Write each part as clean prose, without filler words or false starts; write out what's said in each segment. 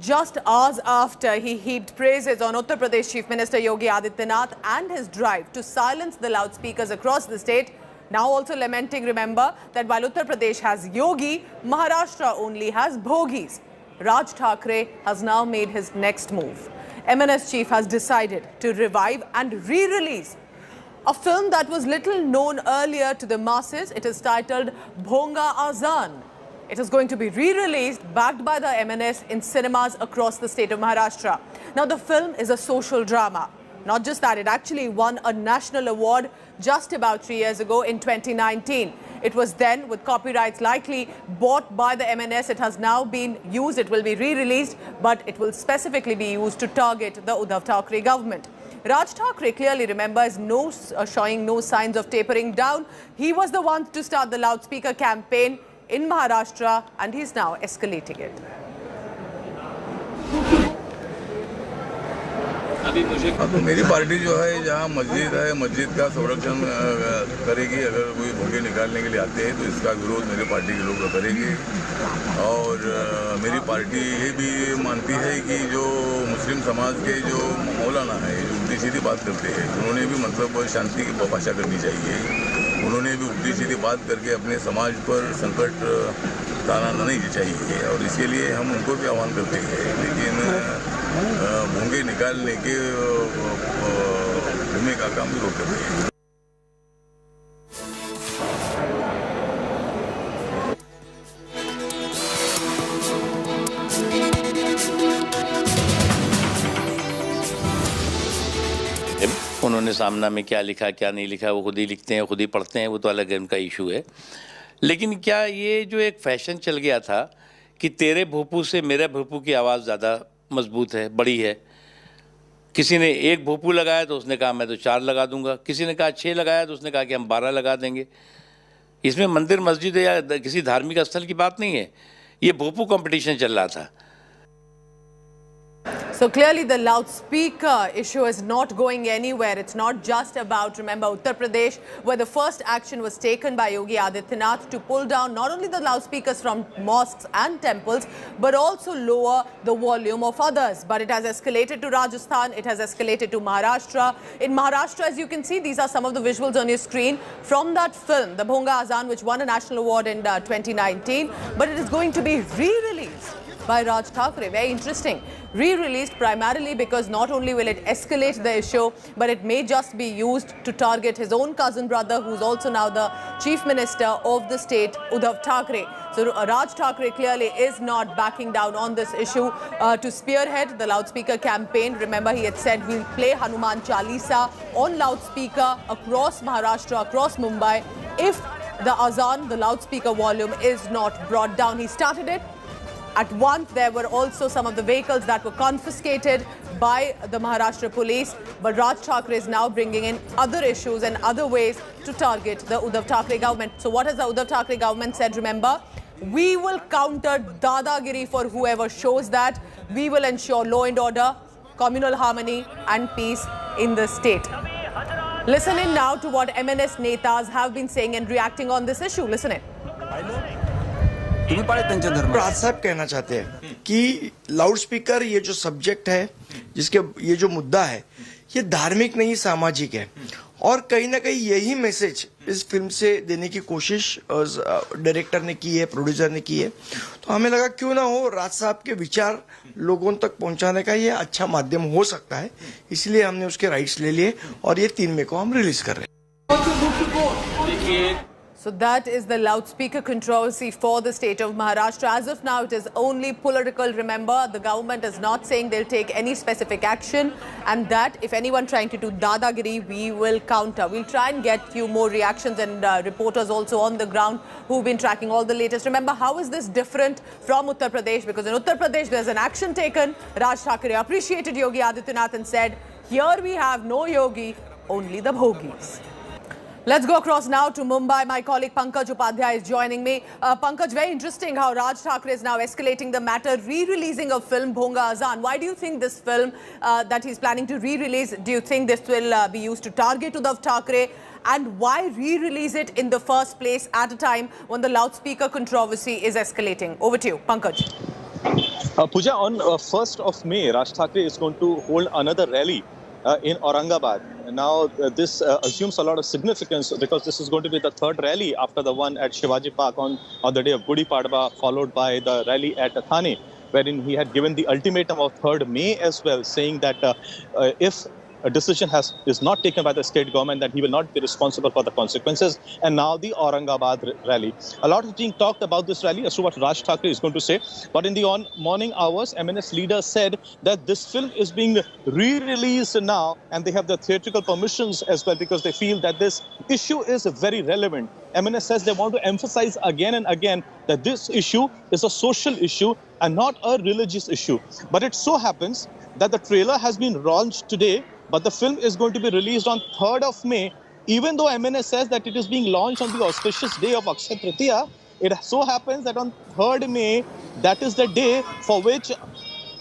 just hours after he heaped praises on Uttar Pradesh Chief Minister Yogi Adityanath and his drive to silence the loudspeakers across the state, now also lamenting, remember, that while Uttar Pradesh has Yogi, Maharashtra only has Bhogis. Raj Thackeray has now made his next move. MNS chief has decided to revive and re-release a film that was little known earlier to the masses. It is titled Bhonga Azan. It is going to be re-released, backed by the MNS in cinemas across the state of Maharashtra. Now, the film is a social drama. Not just that, it actually won a national award just about 3 years ago in 2019. It was then, with copyrights likely bought by the MNS, it has now been used. It will be re-released, but it will specifically be used to target the Uddhav Thackeray government. Raj Thackeray, clearly, remember, is showing no signs of tapering down. He was the one to start the loudspeaker campaign in Maharashtra, and he's now escalating it. तो मेरी party जो है जहाँ मस्जिद है, मस्जिद का संरक्षण करेगी। अगर कोई भोंगे निकालने के लिए आते हैं तो इसका विरोध मेरी पार्टी के लोग करेंगे। और मेरी पार्टी ये भी मानती है कि जो मुस्लिम समाज के जो मौलाना है, जो उल्टी सीधी बात करते हैं, उन्होंने भी मतलब शांति की भाषा करनी चाहिए। उन्होंने भी उल्टी सीधी बात करके अपने समाज पर संकट ताना नहीं चाहिए, और इसके लिए हम उनको भी आह्वान करते हैं। लेकिन भोंगे निकालने के भूमिका का हम विरोध करते हैं। उन्होंने सामना में क्या लिखा क्या नहीं लिखा वो खुद ही लिखते हैं, खुद ही पढ़ते हैं, वो तो अलग उनका इशू है। लेकिन क्या ये जो एक फैशन चल गया था कि तेरे भोपू से मेरे भोपू की आवाज़ ज़्यादा मजबूत है, बड़ी है। किसी ने एक भोपू लगाया तो उसने कहा मैं तो 4 लगा दूंगा, किसी ने कहा 6 लगाया तो उसने कहा कि हम 12 लगा देंगे। इसमें मंदिर मस्जिद या किसी धार्मिक स्थल की बात नहीं है, ये भोपू कंपटीशन चल रहा था। So clearly the loudspeaker issue is not going anywhere. It's not just about, remember, Uttar Pradesh, where the first action was taken by Yogi Adityanath to pull down not only the loudspeakers from mosques and temples, but also lower the volume of others. But it has escalated to Rajasthan, it has escalated to Maharashtra. In Maharashtra, as you can see, these are some of the visuals on your screen from that film, the Bhonga Azan, which won a national award in 2019. But it is going to be re-released by Raj Thackeray. Very interesting. Re-released primarily because not only will it escalate the issue, but it may just be used to target his own cousin brother, who's also now the Chief Minister of the state, Uddhav Thackeray. So Raj Thackeray clearly is not backing down on this issue to spearhead the loudspeaker campaign. Remember, he had said we'll play Hanuman Chalisa on loudspeaker across Maharashtra, across Mumbai, if the Azan, the loudspeaker volume, is not brought down. He started it. At once, there were also some of the vehicles that were confiscated by the Maharashtra police. But Raj Thackeray is now bringing in other issues and other ways to target the Uddhav Thackeray government. So what has the Uddhav Thackeray government said? Remember, we will counter dadagiri for whoever shows that. We will ensure law and order, communal harmony and peace in the state. Listen in now to what MNS netas have been saying and reacting on this issue. Listen in. राज साहब कहना चाहते हैं कि loud speaker ये जो subject है, जिसके ये जो मुद्दा है, ये धार्मिक नहीं सामाजिक है, और कहीं ना कहीं यही मैसेज इस फिल्म से देने की कोशिश डायरेक्टर ने की है, प्रोड्यूसर ने की है। तो हमें लगा क्यों ना हो, राज साहब के विचार लोगों तक पहुंचाने का ये अच्छा माध्यम हो सकता है, इसलिए हमने उसके राइट्स ले लिए और ये 3 मई को हम रिलीज कर रहे हैं। So that is the loudspeaker controversy for the state of Maharashtra. As of now, it is only political. Remember, the government is not saying they'll take any specific action, and that if anyone trying to do dadagiri, we will counter. We'll try and get you more reactions and reporters also on the ground who've been tracking all the latest. Remember, how is this different from Uttar Pradesh? Because in Uttar Pradesh, there's an action taken. Raj Thackeray appreciated Yogi Adityanath and said, here we have no Yogi, only the Bhogis. Let's go across now to Mumbai. My colleague Pankaj Upadhyay is joining me. Pankaj, very interesting how Raj Thackeray is now escalating the matter, re-releasing a film, Bhonga Azan. Why do you think this film that he's planning to re-release, do you think this will be used to target Uddhav Thackeray? And why re-release it in the first place at a time when the loudspeaker controversy is escalating? Over to you, Pankaj. Pooja, on 1st of May, Raj Thackeray is going to hold another rally in Aurangabad. Now, this assumes a lot of significance because this is going to be the third rally after the one at Shivaji Park on the day of Gudi Padwa, followed by the rally at Kagne, wherein he had given the ultimatum of 3rd May as well, saying that if a decision is not taken by the state government, then he will not be responsible for the consequences. And now the Aurangabad rally. A lot is being talked about this rally as to what Raj Thackeray is going to say. But in the morning hours, MNS leader said that this film is being re-released now, and they have the theatrical permissions as well because they feel that this issue is very relevant. MNS says they want to emphasize again and again that this issue is a social issue and not a religious issue. But it so happens that the trailer has been launched today, but the film is going to be released on 3rd of May, even though MNS says that it is being launched on the auspicious day of Akshaya Tritiya. It so happens that on 3rd May, that is the day for which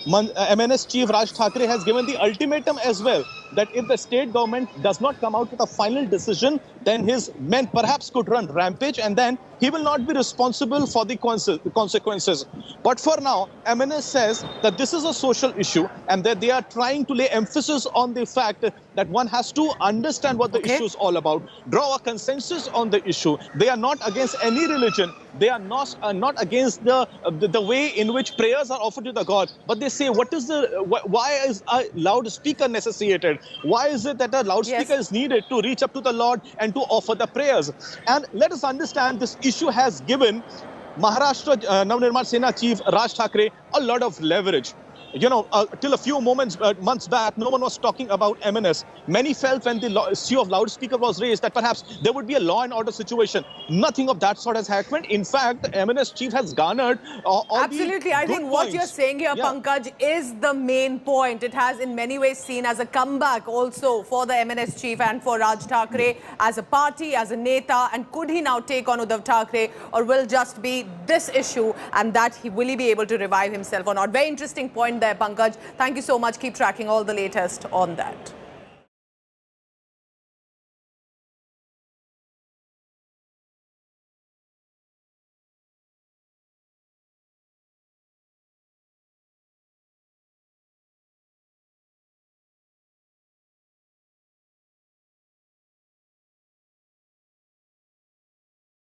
MNS chief Raj Thackeray has given the ultimatum as well, that if the state government does not come out with a final decision, then his men perhaps could run rampage, and then he will not be responsible for the consequences. But for now, MNS says that this is a social issue and that they are trying to lay emphasis on the fact that one has to understand what the issue is all about, draw a consensus on the issue. They are not against any religion. They are not against the way in which prayers are offered to the God. But they say, why is a loudspeaker necessitated? Why is it that a loudspeaker is needed to reach up to the Lord and to offer the prayers? And let us understand, this issue has given Maharashtra Navnirman Sena chief Raj Thackeray a lot of leverage. You know, till a few months back, no one was talking about MNS. Many felt when the issue of loudspeaker was raised that perhaps there would be a law and order situation. Nothing of that sort has happened. In fact, MNS chief has garnered all Absolutely. I think what you're saying here, Pankaj, is the main point. It has in many ways seen as a comeback also for the MNS chief and for Raj Thackeray as a party, as a neta. And could he now take on Uddhav Thackeray, or will just be this issue and that will he be able to revive himself or not? Very interesting point there, Pankaj. Thank you so much. Keep tracking all the latest on that.